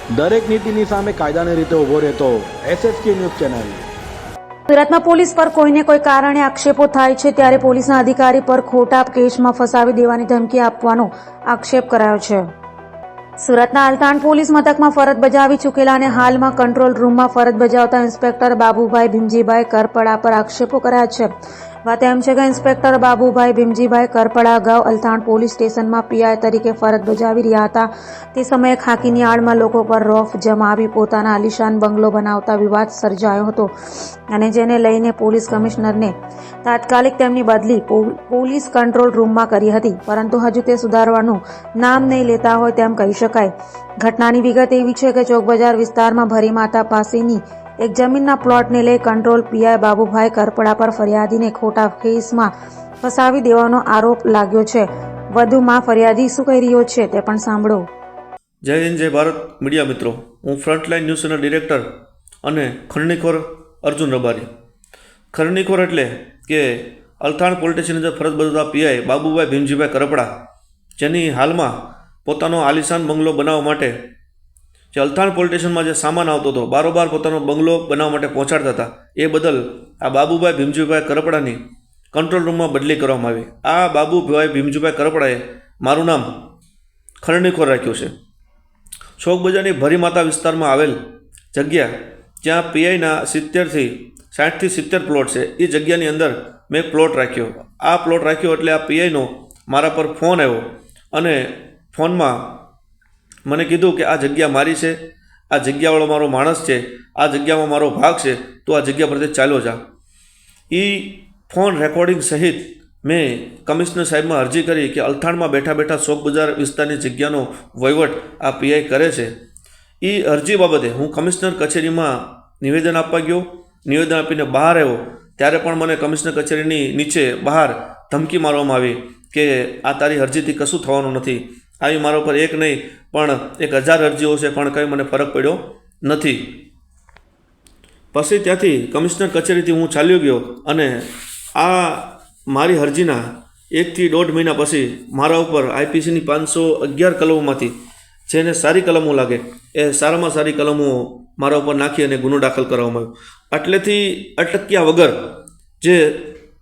દરેક નીતિની સામે કાયદાની રીતે ઊભો રહેતો SSK ન્યૂઝ ચેનલ। સુરતમાં પોલીસ પર કોઈને કોઈ કારણે આક્ષેપો થાય છે ત્યારે પોલીસના અધિકારી પર ખોટા કેસમાં ફસાવી દેવાની ધમકી આપવાનો આક્ષેપ કરાયો છે। સુરતના અલથાણ પોલીસ મથકમાં ફરજ બજાવી ચૂકેલા અને હાલમાં કંટ્રોલ રૂમમાં ફરજ બજાવતા ઇન્સ્પેક્ટર બાબુભાઈ ભીમજીભાઈ કરપડા પર આક્ષેપો કરાયા છે। વાત એમ છે કે ઇન્સ્પેક્ટર બાબુભાઈ ભીમજીભાઈ કરપડા અગાઉ અલથાણ પોલીસ સ્ટેશનમાં પીઆઈ તરીકે ફરજ બજાવી રહ્યા હતા। તે સમયે ખાકીની આડમાં લોકો પર રોફ જમાવી પોતાના આલિશાન બંગલો બનાવતા વિવાદ સર્જાયો હતો અને જેને લઈને પોલીસ કમિશનરને તાત્કાલિક તેમની બદલી પોલીસ કંટ્રોલ રૂમમાં કરી હતી, પરંતુ હજુ તે સુધારવાનું નામ નહીં લેતા હોય તેમ કહી શકાય। ઘટનાની વિગત એવી છે કે ચોક બજાર વિસ્તારમાં ભરીમાતા પાસેની એક જમીનના પ્લોટને લઈ કંટ્રોલ પીઆઈ બાબુભાઈ કરપડા પર ફરિયાદીને ખોટા કેસમાં ફસાવી દેવાનો આરોપ લાગ્યો છે। વધુમાં ફરિયાદી શું કહી રહ્યો છે તે પણ સાંભળો। જય હિન્દ, જય ભારત મીડિયા મિત્રો, હું ફ્રન્ટલાઇન ન્યૂઝ ચેનલ ડિરેક્ટર અને ખરણીખોર અર્જુન રબારી। ખરણીખોર એટલે કે અલથાણ પોલીસ સ્ટેશનની અંદર ફરજ બજાવતા પીઆઈ બાબુભાઈ ભીમજીભાઈ કરપડા, જેની હાલમાં પોતાનો આલિશાન બંગલો બનાવવા માટે જે અલથાણ પોલીસ સ્ટેશનમાં જે સામાન આવતો હતો બારોબાર પોતાનો બંગલો બનાવવા માટે પહોંચાડતા હતા, એ બદલ આ બાબુભાઈ ભીમજીભાઈ કરપડાની કંટ્રોલ રૂમમાં બદલી કરવામાં આવી। આ બાબુભાઈ ભીમજીભાઈ કરપડાએ મારું નામ ખરણીખોર રાખ્યું છે। ચોક બજારની ભરીમાતા વિસ્તારમાં આવેલ જગ્યા જ્યાં પીઆઈના 60 થી 70 પ્લોટ છે, એ જગ્યાની અંદર મેં એક પ્લોટ રાખ્યો। આ પ્લોટ રાખ્યો એટલે આ પીઆઈનો મારા પર ફોન આવ્યો અને ફોનમાં મને કીધું કે આ જગ્યા મારી છે, આ જગ્યાવાળો મારો માણસ છે, આ જગ્યામાં મારો ભાગ છે, તો આ જગ્યા પરથી ચાલ્યો જા। એ ફોન રેકોર્ડિંગ સહિત મેં કમિશનર સાહેબમાં અરજી કરી કે અલથાણમાં બેઠા બેઠા ચોક બજાર વિસ્તારની જગ્યાનો વહીવટ આ પીઆઈ કરે છે। એ અરજી બાબતે હું કમિશનર કચેરીમાં નિવેદન આપવા ગયો। નિવેદન આપીને બહાર આવ્યો ત્યારે પણ મને કમિશનર કચેરીની નીચે બહાર ધમકી મારવામાં આવી કે આ તારી અરજીથી કશું થવાનું નથી। આવી મારા ઉપર એક નહીં પણ 1000 અરજીઓ છે, પણ કંઈ મને ફરક પડ્યો નથી। પછી ત્યાંથી કમિશનર કચેરીથી હું ચાલ્યો ગયો અને આ મારી અરજીના 1 થી 1.5 મહિના પછી મારા ઉપર IPCની 511 કલમોમાંથી જેને સારી કલમો લાગે એ સારામાં સારી કલમો મારા ઉપર નાખી અને ગુનો દાખલ કરવામાં આવ્યો। એટલેથી અટક્યા વગર જે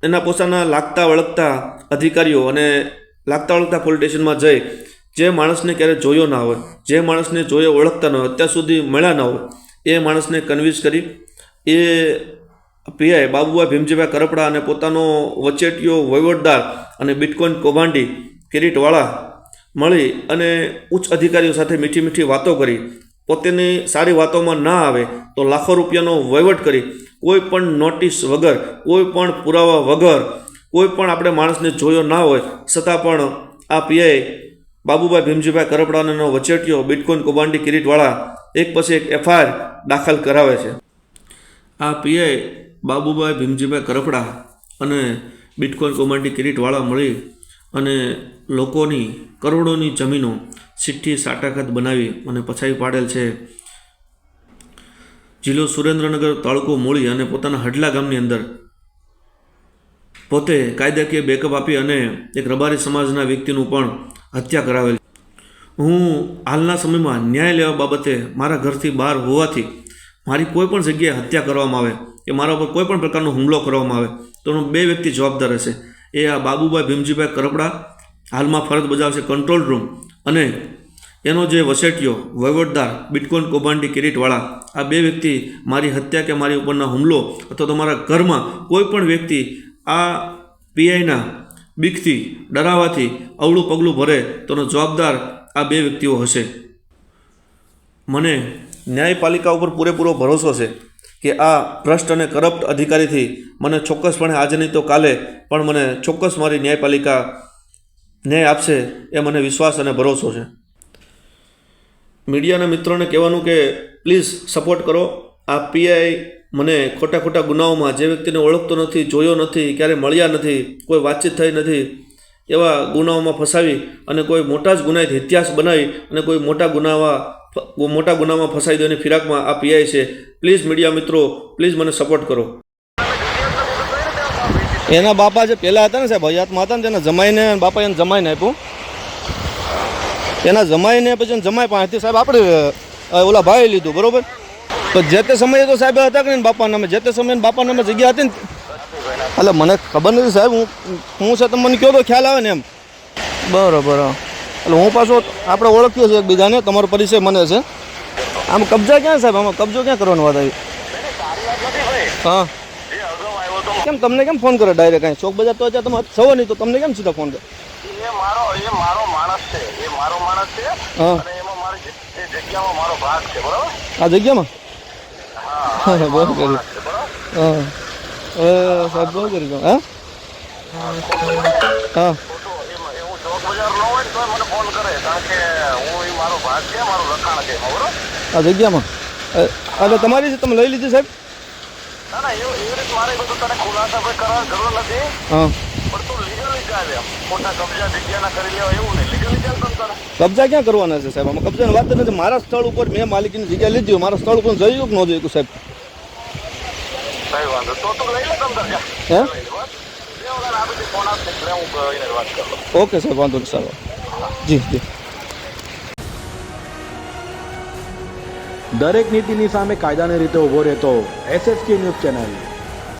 એના પોતાના લાગતા વળગતા અધિકારીઓ અને લાગતા વળગતા પોલીસ સ્ટેશનમાં જઈ જે માણસને ક્યારે જોયો ના હોય, જે માણસને જોયો ઓળખતા ન હોય, અત્યાર સુધી મળ્યા ના હોય, એ માણસને કન્વિન્સ કરી એ પીઆઈ બાબુભાઈ ભીમજીભાઈ કરપડા અને પોતાનો વચેટિયો વહીવટદાર અને બિટકોઇન કૌભાંડી કિરીટવાળા મળી અને ઉચ્ચ અધિકારીઓ સાથે મીઠી મીઠી વાતો કરી, પોતાની સારી વાતોમાં ના આવે તો લાખો રૂપિયાનો વહીવટ કરી, કોઈ પણ નોટિસ વગર, કોઈ પણ પુરાવા વગર, કોઈ પણ આપણે માણસને જોયો ના હોય છતાં પણ આ પીઆઈ બાબુભાઈ ભીમજીભાઈ કરપડાનો વચેટિયો બિટકોઇન કૌભાંડી કિરીટવાળા એક પછી એક FIR દાખલ કરાવે છે। આ પીઆઈ બાબુભાઈ ભીમજીભાઈ કરપડા અને બિટકોઇન કૌભાંડી કિરીટવાળા મળી અને લોકોની કરોડોની જમીનો સિઠ્ઠી સાટાઘાત બનાવી અને પછાવી પાડેલ છે। જિલ્લો સુરેન્દ્રનગર, તાલુકો મૂળી અને પોતાના હડલા ગામની અંદર પોતે કાયદાકીય બેકઅપ આપી અને એક રબારી સમાજના વ્યક્તિનું પણ હત્યા કરાવેલ। હું હાલના સમયમાં ન્યાય લેવા બાબતે મારા ઘરથી બહાર હોવાથી મારી કોઈ પણ જગ્યાએ હત્યા કરવામાં આવે કે મારા ઉપર કોઈ પણ પ્રકારનો હુમલો કરવામાં આવે તો એનો 2 વ્યક્તિ જવાબદાર હશે। એ આ બાબુભાઈ ભીમજીભાઈ કરપડા હાલમાં ફરજ બજાવશે કંટ્રોલ રૂમ, અને એનો જે વસેટિયો વહીવટદાર બિટકોઇન કૌભાંડી કિરીટવાળા, આ 2 વ્યક્તિ મારી હત્યા કે મારી ઉપરના હુમલો અથવા તો મારા ઘરમાં કોઈ પણ વ્યક્તિ આ પીઆઈના બીકથી ડરાવાથી અવળું પગલું ભરે તો એનો જવાબદાર આ 2 વ્યક્તિઓ હશે। મને ન્યાયપાલિકા ઉપર પૂરેપૂરો ભરોસો છે કે આ ભ્રષ્ટ અને કરપ્ટ અધિકારીથી મને ચોક્કસપણે આજે નહીં તો કાલે પણ મને ચોક્કસ મારી ન્યાયપાલિકા ન્યાય આપશે, એ મને વિશ્વાસ અને ભરોસો છે। મીડિયાના મિત્રોને કહેવાનું કે પ્લીઝ સપોર્ટ કરો। આ પીઆઈ મને ખોટા ખોટા ગુનાઓમાં જે વ્યક્તિને ઓળખતો નથી, જોયો નથી, ક્યારે મળ્યા નથી, કોઈ વાતચીત થઈ નથી, એવા ગુનાઓમાં ફસાવી અને કોઈ મોટા જ ગુનાહિત ઇતિહાસ બનાવી અને કોઈ મોટા ગુનામાં ફસાઈ દેવાની ફિરાકમાં આ પીઆઈ છે। પ્લીઝ મીડિયા મિત્રો, પ્લીઝ મને સપોર્ટ કરો। એના બાપા જે પહેલાં હતા ને સાહેબ, હયાતમાં હતા ને તેના જમાઈને બાપા એને જમાઈને આપ્યું, એના જમાઈને પછી જમાઈ પાસેથી સાહેબ આપણે ઓલા ભાઈએ લીધું બરોબર. તો જે તે સમયે તો સાહેબ હતા કે નહીં બાપા નામે, જે તે સમયે બાપા નામે જગ્યા હતી ને. એટલે મને ખબર નથી સાહેબ, હું છે તમે મને કહો તો ખ્યાલ આવે ને એમ. બરોબર. એટલે હું પાછો આપણે ઓળખીએ છીએ એકબીજાને, તમારો પરિચય મને છે. આમ કબજા ક્યાં સાહેબ, આમાં કબજો ક્યાં કરવાની વાત આવી? હા કેમ તમને કેમ ફોન કરે ડાયરેક્ટ? કાંઈ ચોક બજાર તો અત્યારે તમે છો નહીં તો તમને કેમ સીધા ફોન કરે? એ મારો માણસ છે, એ મારો માણસ છે. હા અને એમાં મારી એ જગ્યામાં મારો ભાગ છે, બરાબર? આ જગ્યામાં હા બહુ કર્યું. હા સાહેબ બહુ કરી દઉં. હા હા એવું ચોક બજાર ન હોય ને તો મને ફોન કરે, કારણ કે હું એ મારો ભાગ છે, મારું લખાણ છે એમાં, બરાબર? આ જગ્યામાં એટલે તમારી છે, તમે લઈ લીધી સાહેબ? ના ના, એવી રીતે મારે બધું તને ખુલાસા ભાઈ કરવાની જરૂર નથી, હા પણ તું લીગલી ચાલે એમ. મોટા કબજા જગ્યાના કરી લેવા એવું નહીં, લીગલી ચાલ તમ તારે. કબજા ક્યાં કરવાના છે સાહેબ? આમાં કબજાની વાત જ નથી. મારા સ્થળ ઉપર મેં માલિકીની જગ્યા લીધી, મારા સ્થળ ઉપર જયું કે ન જયું સાહેબ? કઈ વાંધો તો તું લઈ લે તમ તાર જા. હે બે વખત આપી ફોન આપશે એટલે હું એને વાત કરું. ઓકે સાહેબ, વાંધો નહીં સાહેબ. જી જી. દરેક નીતિની સામે કાયદાની રીતે ઊભો રહેતો SSK ન્યૂઝ ચેનલ